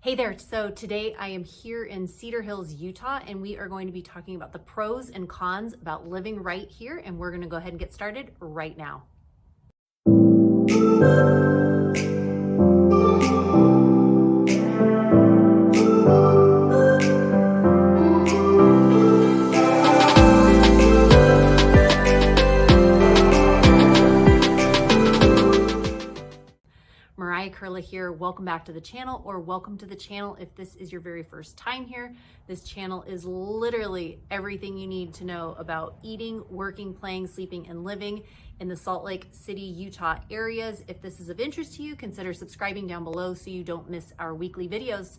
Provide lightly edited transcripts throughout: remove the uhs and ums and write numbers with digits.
Hey there, so today I am here in Cedar Hills, Utah, and we are going to be talking about the pros and cons about living right here, and we're going to go ahead and get started right now. Mariah here. Welcome back to the channel, or welcome to the channel if this is your very first time here. This channel is literally everything you need to know about eating, working, playing, sleeping, and living in the Salt Lake City, Utah areas. If this is of interest to you, consider subscribing down below so you don't miss our weekly videos.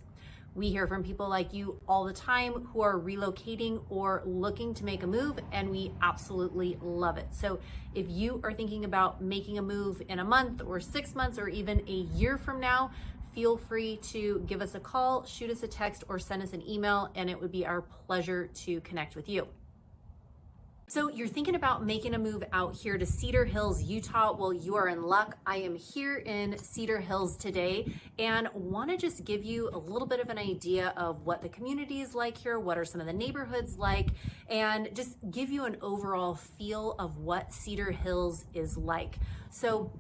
We hear from people like you all the time who are relocating or looking to make a move, and we absolutely love it. So if you are thinking about making a move in a month or 6 months or even a year from now, feel free to give us a call, shoot us a text, or send us an email, and it would be our pleasure to connect with you. So you're thinking about making a move out here to Cedar Hills, Utah. Well, you are in luck. I am here in Cedar Hills today and want to just give you a little bit of an idea of what the community is like here, what are some of the neighborhoods like, and just give you an overall feel of what Cedar Hills is like. So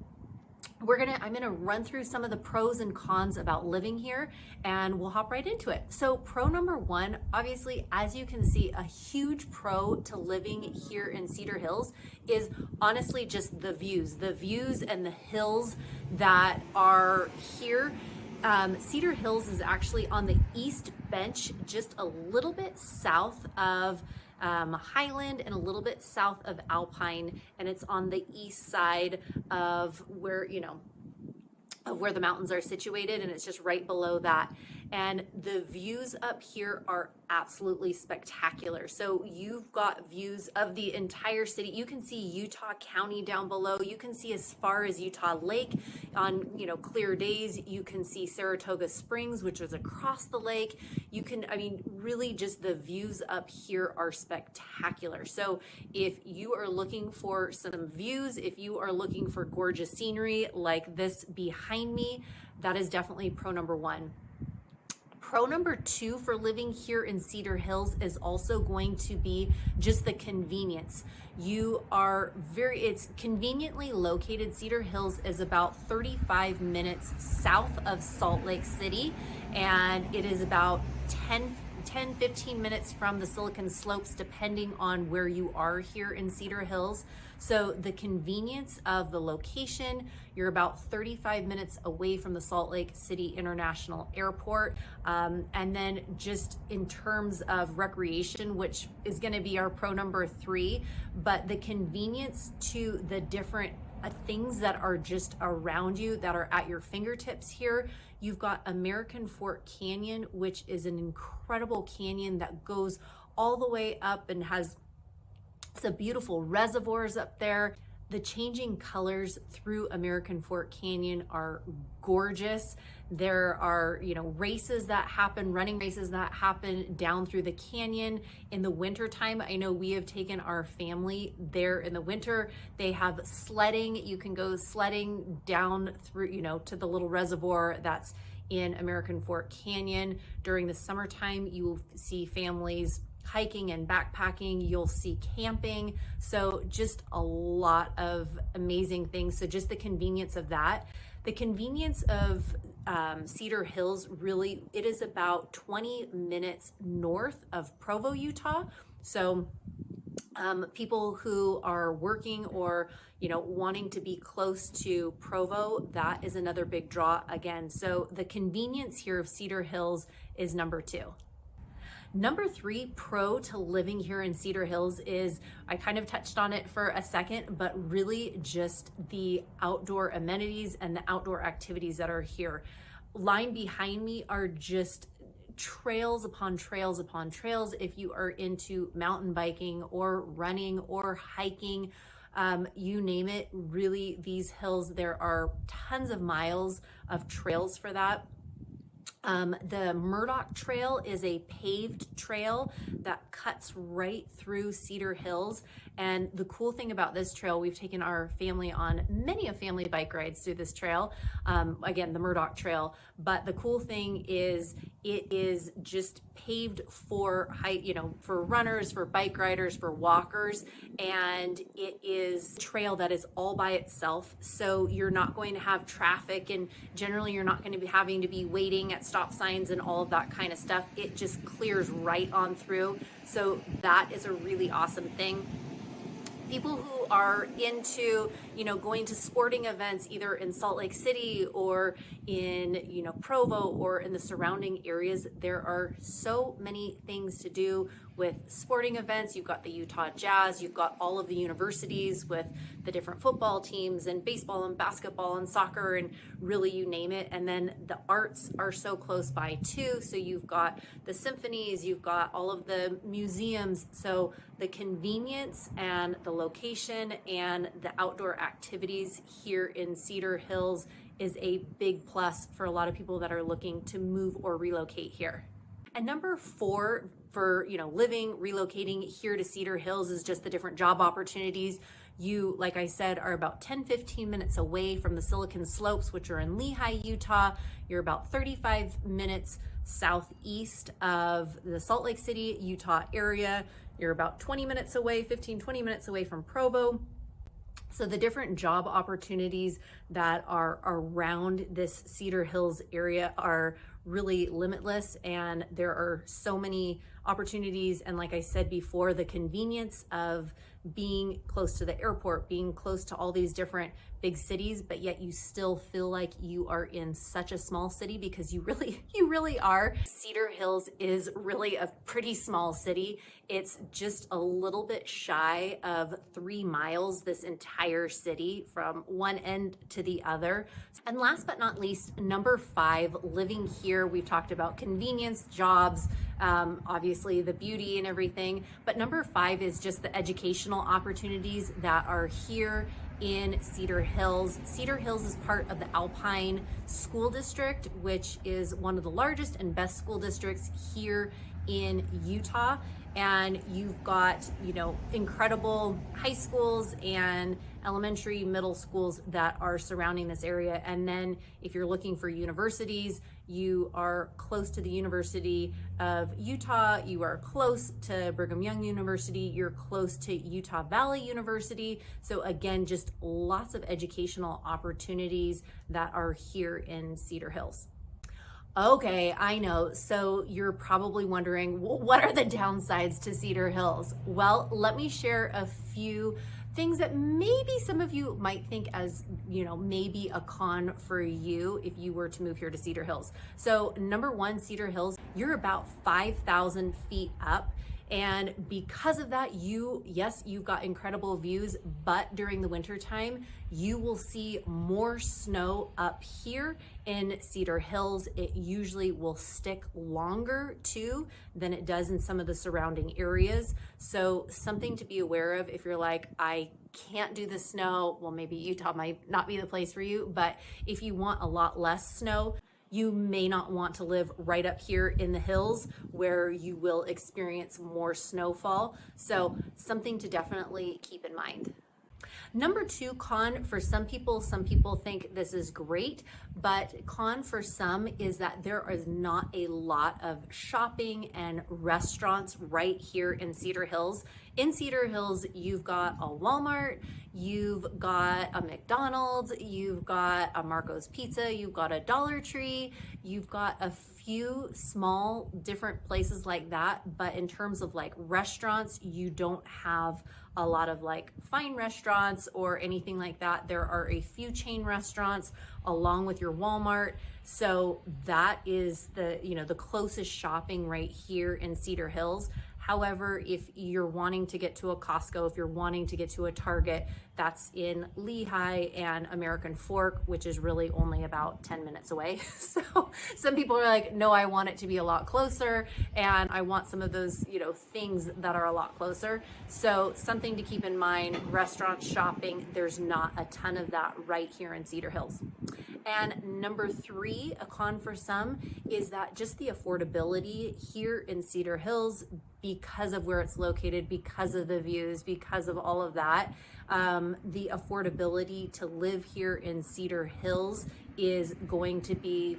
I'm gonna run through some of the pros and cons about living here, and we'll hop right into it. So pro number one, obviously, as you can see, a huge pro to living here in Cedar Hills is honestly just the views and the hills that are here. Cedar Hills is actually on the east bench, just a little bit south of Highland and a little bit south of Alpine, and it's on the east side of where the mountains are situated, and it's just right below that. And the views up here are absolutely spectacular. So you've got views of the entire city. You can see Utah County down below. You can see as far as Utah Lake on, clear days. You can see Saratoga Springs, which is across the lake. Really just the views up here are spectacular. So if you are looking for some views, if you are looking for gorgeous scenery like this behind me, that is definitely pro number one. Pro number two for living here in Cedar Hills is also going to be just the convenience. It's conveniently located. Cedar Hills is about 35 minutes south of Salt Lake City, and it is about 10-15 minutes from the Silicon Slopes, depending on where you are here in Cedar Hills. So the convenience of the location, you're about 35 minutes away from the Salt Lake City International Airport. And then just in terms of recreation, which is going to be our pro number three, but the convenience to the different things that are just around you that are at your fingertips here. You've got American Fork Canyon, which is an incredible canyon that goes all the way up and has some beautiful reservoirs up there. The changing colors through American Fork Canyon are gorgeous. There are, races that happen, running races that happen down through the canyon in the winter time. I know we have taken our family there in the winter. They have sledding. You can go sledding down through, to the little reservoir that's in American Fork Canyon. During the summertime, you will see families hiking and backpacking. You'll see camping. So just a lot of amazing things. So just the convenience of that. The convenience of Cedar Hills, really, it is about 20 minutes north of Provo, Utah. So people who are working or wanting to be close to Provo, that is another big draw again. So the convenience here of Cedar Hills is number two. Number three pro to living here in Cedar Hills is, I kind of touched on it for a second, but really just the outdoor amenities and the outdoor activities that are here. Lying behind me are just trails upon trails upon trails. If you are into mountain biking or running or hiking, you name it, really these hills, there are tons of miles of trails for that. The Murdoch Trail is a paved trail that cuts right through Cedar Hills. And the cool thing about this trail, we've taken our family on many of family bike rides through this trail. Again, the Murdoch Trail. But the cool thing is it is just paved for for runners, for bike riders, for walkers. And it is a trail that is all by itself. So you're not going to have traffic, and generally you're not going to be having to be waiting at stop signs and all of that kind of stuff. It just clears right on through. So that is a really awesome thing. People who are into, going to sporting events either in Salt Lake City or in, Provo or in the surrounding areas, there are so many things to do with sporting events. You've got the Utah Jazz, you've got all of the universities with the different football teams and baseball and basketball and soccer and really you name it. And then the arts are so close by too. So you've got the symphonies, you've got all of the museums. So the convenience and the location and the outdoor activities here in Cedar Hills is a big plus for a lot of people that are looking to move or relocate here. And number 4 for, living, relocating here to Cedar Hills is just the different job opportunities. You, like I said, are about 10-15 minutes away from the Silicon Slopes, which are in Lehi, Utah. You're about 35 minutes southeast of the Salt Lake City, Utah area. You're about 20 minutes away, 15-20 minutes away from Provo. So the different job opportunities that are around this Cedar Hills area are really limitless, and there are so many opportunities. And like I said before, the convenience of being close to the airport, being close to all these different big cities, but yet you still feel like you are in such a small city because you really are. Cedar Hills is really a pretty small city. It's just a little bit shy of 3 miles, this entire city from one end to the other. And last but not least, number 5, living here. We've talked about convenience, jobs, obviously the beauty and everything, but number 5 is just the educational opportunities that are here in Cedar Hills. Cedar Hills is part of the Alpine School District, which is one of the largest and best school districts here in Utah. And you've got, incredible high schools and elementary, middle schools that are surrounding this area. And then if you're looking for universities, you are close to the University of Utah, you are close to Brigham Young University, you're close to Utah Valley University. So again, just lots of educational opportunities that are here in Cedar Hills. Okay, I know. So you're probably wondering, what are the downsides to Cedar Hills? Well, let me share a few things that maybe some of you might think as, maybe a con for you if you were to move here to Cedar Hills. So number 1, Cedar Hills, you're about 5,000 feet up. And because of that, you've got incredible views, but during the winter time, you will see more snow up here in Cedar Hills. It usually will stick longer too than it does in some of the surrounding areas. So something to be aware of if you're like, I can't do the snow. Well, maybe Utah might not be the place for you, but if you want a lot less snow, you may not want to live right up here in the hills where you will experience more snowfall. So something to definitely keep in mind. Number 2, con for some people think this is great, but con for some is that there is not a lot of shopping and restaurants right here in Cedar Hills. In Cedar Hills, you've got a Walmart, you've got a McDonald's, you've got a Marco's Pizza, you've got a Dollar Tree, you've got a few small different places like that. But in terms of like restaurants, you don't have a lot of like fine restaurants or anything like that. There are a few chain restaurants along with your Walmart. So that is the closest shopping right here in Cedar Hills. However, if you're wanting to get to a Costco, if you're wanting to get to a Target, that's in Lehi and American Fork, which is really only about 10 minutes away. So some people are like, no, I want it to be a lot closer, and I want some of those, things that are a lot closer. So something to keep in mind, restaurant shopping, there's not a ton of that right here in Cedar Hills. And number three, a con for some, is that just the affordability here in Cedar Hills, because of where it's located, because of the views, because of all of that, the affordability to live here in Cedar Hills is going to be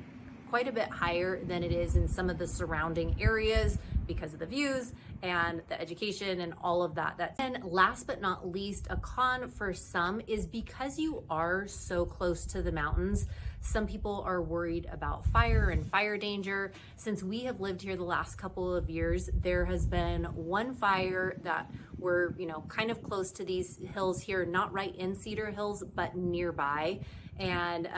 quite a bit higher than it is in some of the surrounding areas because of the views and the education and all of that. And last but not least, a con for some is because you are so close to the mountains, some people are worried about fire and fire danger. Since we have lived here the last couple of years, there has been one fire that we're, kind of close to these hills here, not right in Cedar Hills, but nearby. And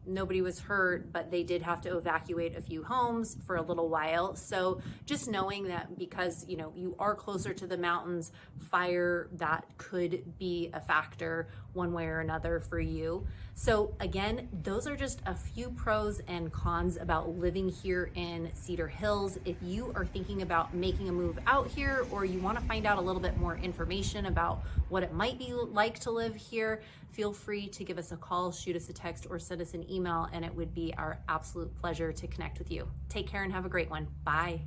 nobody was hurt, but they did have to evacuate a few homes for a little while. So just knowing that because, you are closer to the mountains, fire, that could be a factor one way or another for you. So again, those are just a few pros and cons about living here in Cedar Hills. If you are thinking about making a move out here, or you want to find out a little bit more information about what it might be like to live here, feel free to give us a call, shoot us a text, or send us an email, and it would be our absolute pleasure to connect with you. Take care and have a great one. Bye.